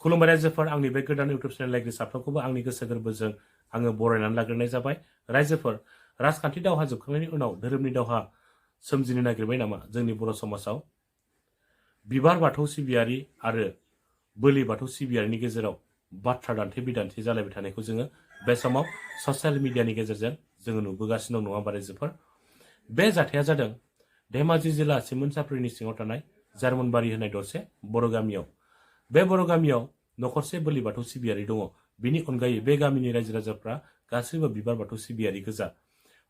खुलुमबाय रायजोफोर आंनि बे गोदान इउटुब चेनेल लाइक साफ्रोमखौबो आंनि गोसो गोरबोजों आङो बरायनानै लाग्रोनाय जाबाय। रायजोफोर राजखान्थि दावहा जोबखांनायनि उनाव धोरोमनि दावहा सोमजिनो नागिरबाय नामा जोंनि बर' समाजाव? बिबार बाथौ सिबियारि आरो बोलि बाथौ सिबियारिनि गेजेराव बाथ्रा दान्थे बिदान्थे जालायबाय थानायखौ जोङो बे समाव ससियेल मिडियानि गेजेरजों जोङो नुबोगासिनो दं, नङा होमबा रायजोफोर? बे जाथाया जादों धेमाजि जिल्ला सिमोनसापुरिनि सिङाव थानाय जार्मनबारि होननाय दरसे बर' गामियाव। बे बर' गामियाव नखरसे बोलि बाथौ सिबियारि दङ। बिनि अनगायै बे गामिनि रायजो राजाफ्रा गासैबो बिबार बाथौ सिबियारि गोजा।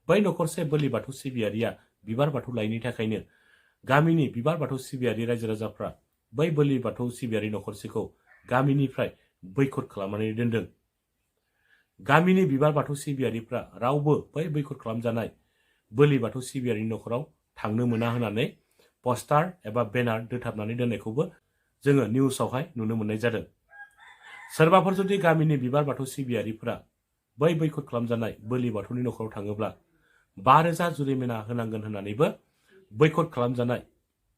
बै नखरसे बोलि बाथौ सिबियारिया बिबार बाथौ लायैनि थाखायनो गामिनि बिबार बाथौ सिबियारि रायजो राजाफ्रा बै बोलि बाथौ सिबियारि नखरसेखौ गामिनिफ्राय बैखद खालामनानै दोनदों। गामिनि बिबार बाथौ सिबियारिफ्रा रावबो बै बैखद खालामजानाय बोलि बाथौ सिबियारिनि नखराव थांनो मोना होननानै पस्टार एबा बेनार दोथाबनानै दोननायखौबो जोङो निउसावहाय नुनो मोननाय जादों। सोरबाफोर जुदि गामिनि बिबार बाथौ सिबियारिफ्रा बै बैखद खालामजानाय बोलि बाथौनि नखराव थाङोब्ला 5,000 जुरिमाना होनांगोन होननानैबो बैखद खालामजानाय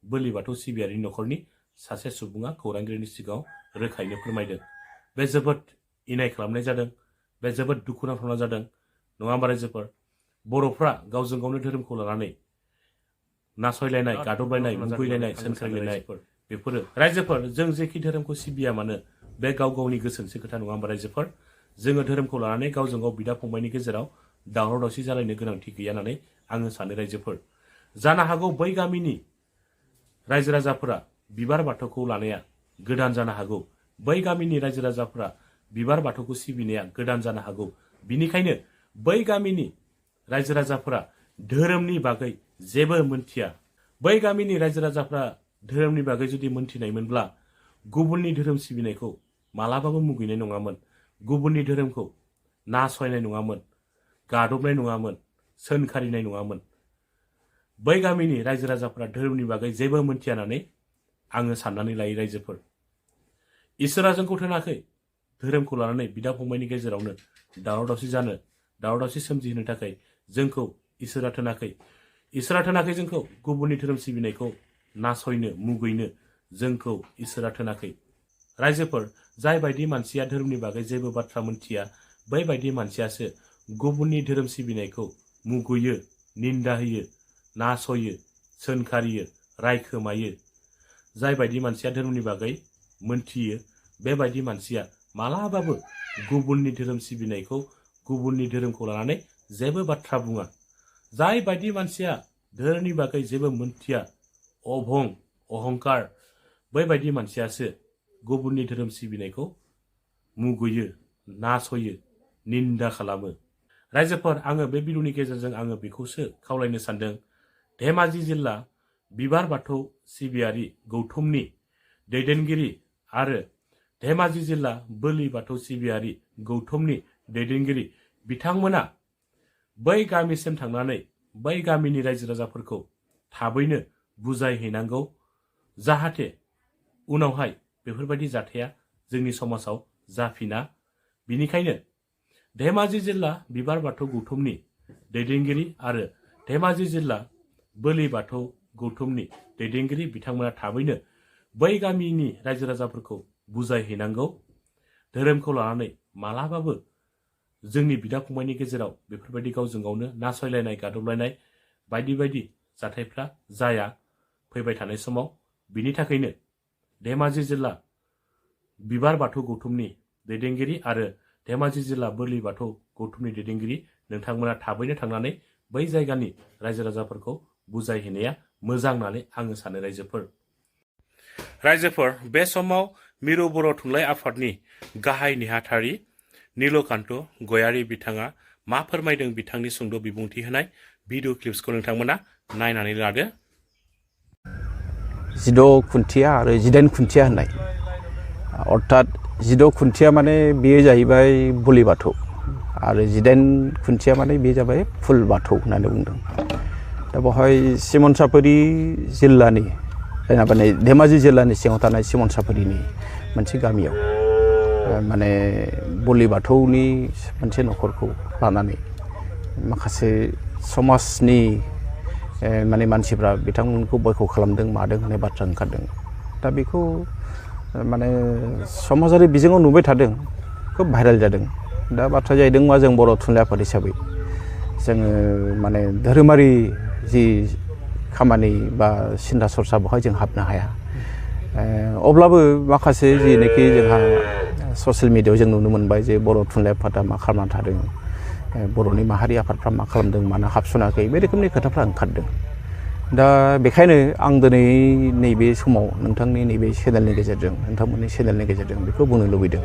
बोलि बाथौ सिबियारिनि नखरनि सासे सुबुङा खौरांगिरिनि सिगाङाव रोखायैनो फोरमायदों। बे जोबोद इनाय खालामनाय जादों, बे जोबोद दुखुनांथावना जादों, नङा होमबा रायजोफोर? बर'फ्रा गावजों गावनो धोरोमखौ लानानै नासयलायनाय, गादबलायनाय, मुगैलायनाय, सोंखारिलायनाय बेफोरो रायजोफोर जों जेखि धोरोमखौ सिबिया मानो बे गाव गावनि गोसोनिसो खोथा, नङा होमबा रायजोफोर? जोङो धोरोमखौ लानानै गावजों गाव बिदा फंबायनि गेजेराव दावराव दावसि जालायनो गोनांथि गैया होननानै आङो सानो रायजोफोर। जानो हागौ बै गामिनि रायजो राजाफोरा बिबार बाथौखौ लानाया गोदान जानो हागौ, बै गामिनि रायजो राजाफोरा बिबार बाथौखौ सिबिनाया गोदान जानो हागौ। बिनिखायनो बै गामिनि रायजो राजाफोरा धोरोमनि बागै जेबो मोनथिया। बै गामिनि रायजो राजाफ्रा धोरोमनि बागै जुदि मोनथिनायमोनब्ला गुबुननि धोरोम सिबिनायखौ मालाबाबो मुगैनाय नङामोन, गुबुननि धोरोमखौ नासयनाय नङामोन, गादबनाय नङामोन, सोंखारिनाय नङामोन। बै गामिनि रायजो राजाफोरा धोरोमनि बागै जेबो मोनथिया होननानै आङो साननानै लायो रायजोफोर। इसोरा जोंखौ थोनाखै धोरोमखौ लानानै बिदा फंबायनि गेजेरावनो दावराव दावसि जानो, दावराव दावसि सोमजिहोनो थाखाय जोंखौ इसोरा थोनाखै। इसोरा थोनाखै जोंखौ गुबुननि धोरोम सिबिनायखौ नासयनो, मुगैनो जोंखौ इसोरा थोनाखै। रायजोफोर जाय बायदि मानसिया धोरोमनि बागै जेबो बाथ्रा मोनथिया बै बायदि मानसियासो गुबुननि धोरोम सिबिनायखौ मुगैयो, निन्दा होयो, नासयो, सोंखारियो, रायखोमायो। जाय बायदि मानसिया धोरोमनि बागै मोनथियो बेबायदि मानसिया मालाबाबो गुबुननि धोरोम सिबिनायखौ, गुबुननि धोरोमखौ लानानै जेबो बाथ्रा बुङा। जाय बायदि मानसिया धोरोमनि बागै जेबो मोनथिया, अभं, अहंकार, बैबायदि मानसियासो गुबुननि धोरोम सिबिनायखौ मुगैयो, नासयो, निन्दा खालामो। रायजोफोर आङो बे भिडिअनि गेजेरजों आङो बेखौसो खावलायनो सानदों, धेमाजि जिल्ला बिबार बाथौ सिबियारि गौथुमनि दैदेनगिरि आरो धेमाजि जिल्ला बोलि बाथौ सिबियारि गौथुमनि दैदेनगिरि बिथांमोना बै गामिसिम थांनानै बै गामिनि रायजो राजाफोरखौ थाबैनो बुजायहैनांगौ, जाहाथे उनावहाय बेफोरबायदि जाथाया जोंनि समाजाव जाफिना। बिनिखायनो धेमाजि जिल्ला बिबार बाथौ गौथुमनि दैदेनगिरि आरो धेमाजि जिल्ला बोलि बाथौ गौथुमनि दैदेनगिरि बिथांमोना थाबैनो बै गामिनि रायजो राजाफोरखौ बुजायहैनांगौ। धोरोमखौ लानानै मालाबाबो जोंनि बिदा फंबायनि गेजेराव बेफोरबायदि गावजों गावनो नासयलायनाय, गादबलायनाय बायदि बायदि जाथायफ्रा जाया फैबाय थानाय समाव। बिनि थाखायनो धेमाजि जिल्ला बिबार बाथौ गौथुमनि दैदेनगिरि आरो धेमाजि जिल्ला बोलि बाथौ गौथुमनि दैदेनगिरि नोंथांमोना थाबैनो थांनानै बै जायगानि रायजो राजाफोरखौ बुजायहैनाया मोजां होननानै आङो सानो रायजोफोर। रायजोफोर बे समाव मिरु बर' थुनलाइ आफादनि गाहाय नेहाथारि नीलकान्त गयारी बिथाङा मा फोरमायदों बिथांनि सुंद' बिबुंथि होनाय भिडिअ क्लिप्सखौ नोंथांमोना नायनानै लादो। 16 खुन्थिया आरो 18 खुन्थिया होननाय, अर्थात 16 खुन्थिया माने बेयो जाहैबाय बोलि बाथौ आरो 18 खुन्थिया माने बे जाबाय फुल बाथौ होननानै बुंदों। दा बेवहाय सिमनसापुरि जिल्लानि माने धेमाजि जिल्लानि सिङाव थानाय सिमनसापुरिनि मोनसे गामियाव माने बोलि बाथौनि मोनसे न'खरखौ लानानै माखासे समाजनि माने मानसिफ्रा बिथांमोनखौ बयख' खालामदों, मादों होननाय बाथ्रा ओंखारदों। दा बेखौ माने समाजारि बिजोङाव नुबाय थादों खोब भाइरेल जादों दा बाथ्रा जाहैदों मा जों बर' थुनलाइ आफाद हिसाबै जोङो माने धोरोमारि जि खामानि बा सिन्था सरसा बेवहाय जों हाबनो हाया अब्लाबो माखासे जिनाखि जोंहा ससियेल मिडियायाव जों नुनो मोनबाय जे बर' थुनलाइ आफादा मा खालामनानै थादों बर'नि माहारि आफादफ्रा मा खालामदों मानो हाबसनाखै बे रोखोमनि खोथाफ्रा ओंखारदों दा बेखायनो आं दिनै नैबे समाव नोंथांनि नैबे चेनेलनि गेजेरजों नोंथांमोननि चेनेलनि गेजेरजों बेखौ बुंनो लुबैदों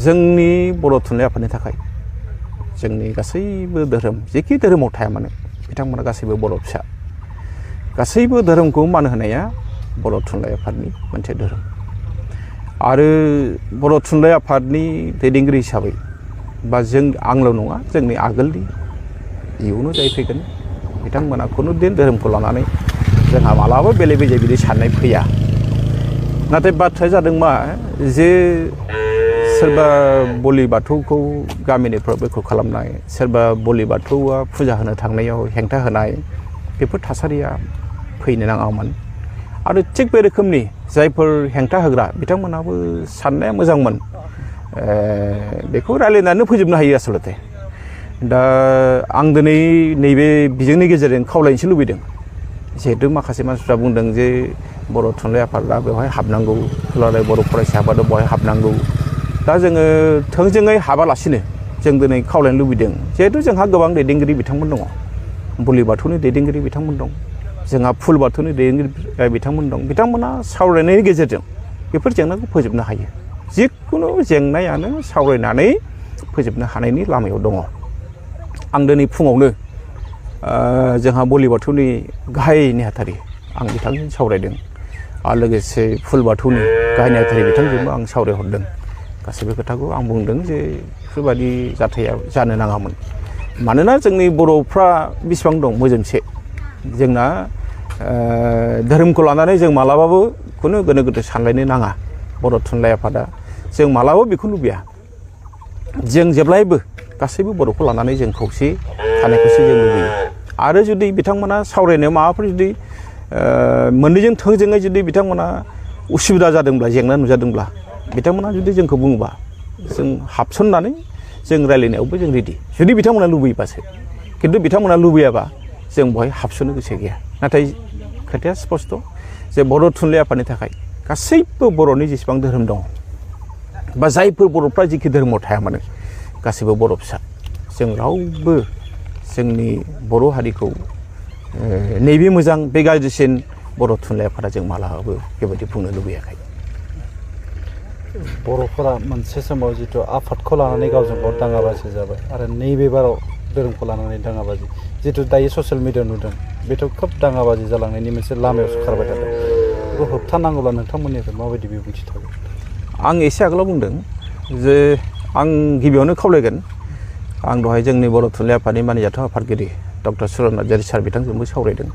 जोंनि बर' थुनलाइ आफादनि थाखाय जोंनि गासैबो धोरोम जेखि धोरोमाव थाया मानो बिथांमोना गासैबो बर' फिसा गासैबो धोरोमखौ मान होनाया बर' थुनलाइ आफादनि मोनसे धोरोम आरो बर' थुनलाइ आफादनि दैदेनगिरि हिसाबै बा जों आंल' नङा जोंनि आगोलनि इयुनाव जाय फैगोन बिथांमोना खुनु दिन धोरोमखौ लानानै जोंहा मालाबा बेले बेजे बिदि साननाय फैया नाथाय बाथ्राया जादों मा जे सोरबा बोलि बाथौखौ गामिनिफ्राव बेखौ खालामनाय सोरबा बोलि बाथौआ फुजा होनो थांनायाव हेंथा होनाय बेफोर थासारिया फैनो नाङामोन आरो थिग बे रोखोमनि जायफोर हेंथा होग्रा बिथांमोनाबो साननाया मोजांमोन बेखौ रायलायनानै फोजोबनो हायो आसलते दा आं दिनै नैबे बिजोंनि गेजेरजों खावलायनोसो लुबैदों जिहेतु माखासे मानसिफ्रा बुंदों जे बर' थुनलाइ आफादा बेवहाय हाबनांगौ दुलाराय बर' फरायसा आफादा बेवहाय हाबनांगौ दा जोङो थोंजोङै हाबालासिनो जों दिनै खावलायनो लुबैदों जिहेतु जोंहा गोबां दैदेनगिरि बिथांमोन दङ बोलि बाथौनि दैदेनगिरि बिथांमोन दं जोंहा फुल बाथौनि दैदेनगिरि बिथांमोन दं बिथांमोना सावरायनायनि गेजेरजों बेफोर जेंनाखौ फोजोबनो हायो जिखुनु जेंनायानो सावरायनानै फोजोबनो हानायनि लामायाव दङ आं दिनै फुङावनो जोंहा बोलि बाथौनि गाहाय नेहाथारि आं बिथांजों सावरायदों आरो लोगोसे फुल बाथौनि गाहाय नेहाथारि बिथांजोंबो आं सावरायहरदों गासैबो खोथाखौ आं बुंदों जे बेफोरबायदि जाथाया जानो नाङामोन मानोना जोंनि बर'फ्रा बेसेबां दं मोजोमसे जोंना धोरोमखौ लानानै जों मालाबाबो खुनु गोनो गोथो सानलायनो नाङा बर' थुनलाइ आफादा जों मालाबाबो बेखौ लुबैया जों जेब्लायबो गासैबो बर'खौ लानानै जों खौसे थानायखौसो जों लुबैयो आरो जुदि बिथांमोना सावरायनायाव माबाफोर जुदि मोननैजों थोंजोङै जुदि बिथांमोना उसुबिदा जादोंब्ला जेंना नुजादोंब्ला बिथांमोना जुदि जोंखौ बुङोबा जों हाबसननानै जों रायलायनायावबो जों रेडि जुदि बिथांमोना लुबैयोबासो खिन्थु बिथांमोना लुबैयाबा जों बेवहाय हाबसननो गोसो गैया नाथाय खोथाया स्पस्त जे बर' थुनलाइ आफादनि थाखाय गासैबो बर'नि जेसेबां धोरोम दं बा जायफोर बर'फ्रा जिखि धोरोमाव थाया मानो गासैबो बर' फिसा जों रावबो जोंनि बर' हारिखौ नैबे मोजां बे गाज्रिसिन बर' थुनलाइ आफादा जों मालाबाबो बेबायदि बुंनो लुबैयाखै बर'फोरा मोनसे समाव जिथु आफादखौ लानानै गावजों गाव दाङाबाजि जाबाय आरो नैबे बाराव धोरोमखौ लानानै दाङाबाजि जिथु दायो ससियेल मिडियायाव नुदों बेथ' खोब दाङाबाजि जालांनायनि मोनसे लामायावसो खारबाय थादों बेखौ होबथानांगौब्ला नोंथांमोननिफ्राय माबायदि बिबुंथि थागोन आं एसे आगोलाव बुंदों जे आं गिबियावनो खावलायगोन आं दहाय जोंनि बर' थुनलाइ आफादनि मानिजाथाव आफादगिरि डक्टर सुरन नार्जारि सार बिथांजोंबो सावरायदों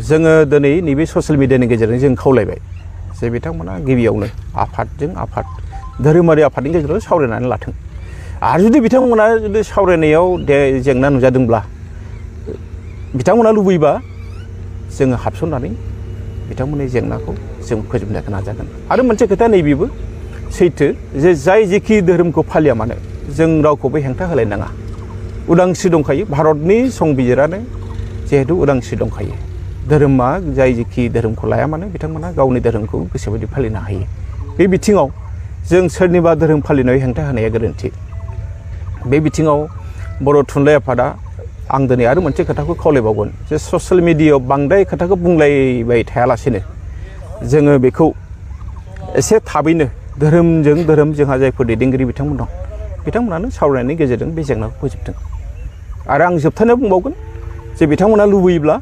जोङो दिनै नैबे ससियेल मिडियानि गेजेरजों जों खावलायबाय जे बिथांमोना गिबियावनो आफादजों आफाद धोरोमारि आफादनि गेजेराव सावरायनानै लाथों आरो जुदि बिथांमोना जुदि सावरायनायाव जेंना नुजादोंब्ला बिथांमोना लुबैबा जोङो हाबसननानै बिथांमोननि जेंनाखौ जों फोजोबनो नाजागोन आरो मोनसे खोथा नैबेबो सैथो जे जाय जेखि धोरोमखौ फालिया मानो जों रावखौबो हेंथा होलायनाङा उदांस्रि दंखायो भारतनि संबिजिरानो जिहेतु उदांस्रि दंखायो धोरोमा जाय जेखि धोरोमखौ लाया मानो बिथांमोना गावनि धोरोमखौ गोसोबायदि फालिनो हायो बे बिथिङाव जों सोरनिबा धोरोम फालिनायाव हेंथा होनाया गोरोन्थि बे बिथिङाव बर' थुनलाइ आफादा आं दिनै आरो मोनसे खोथाखौ खावलायबावगोन जे ससियेल मिडियायाव बांद्राय खोथाखौ बुंलायबाय थायालासेनो जोङो बेखौ एसे थाबैनो धोरोमजों धोरोम जोंहा जायफोर दैदेनगिरि बिथांमोन दं बिथांमोनानो सावरायनायनि गेजेरजों बे जेंनाखौ फोजोबदों आरो आं जोबथारनायाव बुंबावगोन जे बिथांमोना लुबैयोब्ला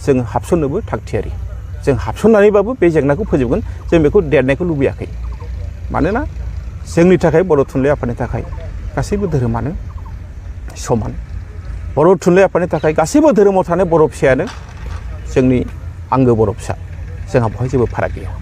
जों हाबसननोबो थागथियारि जों हाबसननानैबाबो बे जेंनाखौ फोजोबगोन जों बेखौ देरनायखौ लुबैयाखै मानोना जोंनि थाखाय बर' थुनलाइ आफादनि थाखाय गासैबो धोरोमानो समान बर' थुनलाइ आफादनि थाखाय गासैबो धोरोमाव थानाय बर' फिसायानो जोंनि आंगो बर' फिसा जोंहा बेवहाय जेबो फाराग गैया।